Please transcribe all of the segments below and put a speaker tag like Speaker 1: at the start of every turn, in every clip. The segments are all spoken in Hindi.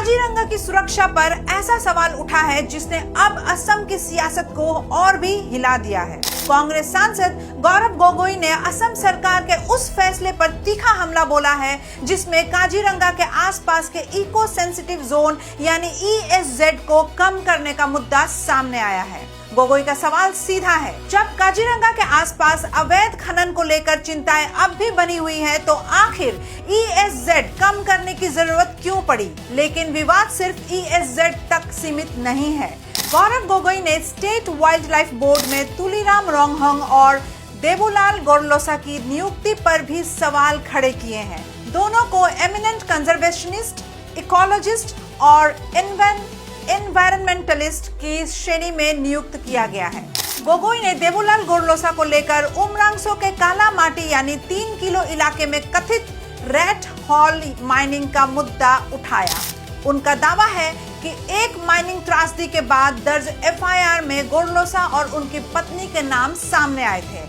Speaker 1: काजीरंगा की सुरक्षा पर ऐसा सवाल उठा है जिसने अब असम की सियासत को और भी हिला दिया है। कांग्रेस सांसद गौरव गोगोई ने असम सरकार के उस फैसले पर तीखा हमला बोला है जिसमें काजीरंगा के आसपास के इको सेंसिटिव जोन यानी ESZ को कम करने का मुद्दा सामने आया है। गोगोई का सवाल सीधा है, जब काजीरंगा के आसपास अवैध खनन को लेकर चिंताएं अब भी बनी हुई है तो आखिर ESZ कम करने की जरूरत क्यों पड़ी? लेकिन विवाद सिर्फ ESZ तक सीमित नहीं है। गौरव गोगोई ने स्टेट वाइल्ड लाइफ बोर्ड में तुलीराम रोंगहोंग और देबूलाल गोरलोसा की नियुक्ति पर भी सवाल खड़े किए हैं। दोनों को एमिनेंट कंजर्वेशनिस्ट, इकोलॉजिस्ट और एनवायरमेंटलिस्ट की श्रेणी में नियुक्त किया गया है। गोगोई ने देबूलाल गोरलोसा को लेकर उमरांगसो के काला माटी यानी 3 किलो इलाके में कथित रैट हॉल माइनिंग का मुद्दा उठाया। उनका दावा है कि एक माइनिंग त्रासदी के बाद दर्ज FIR में गोरलोसा और उनकी पत्नी के नाम सामने आए थे।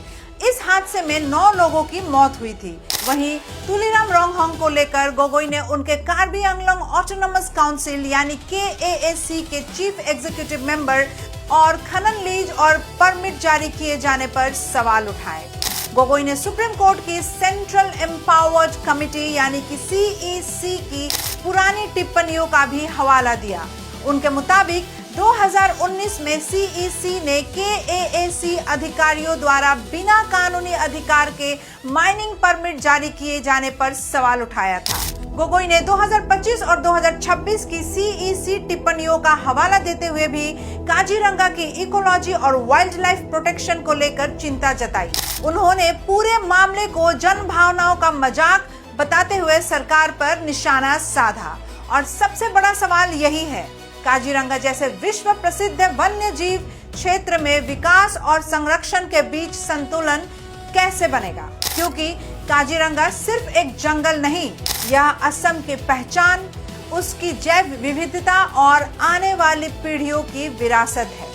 Speaker 1: इस हादसे में 9 लोगों की मौत हुई थी। वहीं तुलीराम रोंगहोंग को लेकर गोगोई ने उनके कार्बी आंगलोंग ऑटोनोमस काउंसिल यानी KAAC के चीफ एग्जीक्यूटिव मेंबर और खनन लीज और परमिट जारी किए जाने पर सवाल उठाए। गोगोई ने सुप्रीम कोर्ट की सेंट्रल एम्पावर्ड कमेटी यानी कि CEC की पुरानी टिप्पणियों का भी हवाला दिया। उनके मुताबिक 2019 में CEC ने KAAC अधिकारियों द्वारा बिना कानूनी अधिकार के माइनिंग परमिट जारी किए जाने पर सवाल उठाया था। गोगोई ने 2025 और 2026 की CEC टिप्पणियों का हवाला देते हुए भी काजीरंगा की इकोलॉजी और वाइल्ड लाइफ प्रोटेक्शन को लेकर चिंता जताई। उन्होंने पूरे मामले को जन भावनाओं का मजाक बताते हुए सरकार पर निशाना साधा। और सबसे बड़ा सवाल यही है, काजीरंगा जैसे विश्व प्रसिद्ध वन्य जीव क्षेत्र में विकास और संरक्षण के बीच संतुलन कैसे बनेगा? क्योंकि काजीरंगा सिर्फ एक जंगल नहीं, यह असम की पहचान, उसकी जैव विविधता और आने वाली पीढ़ियों की विरासत है।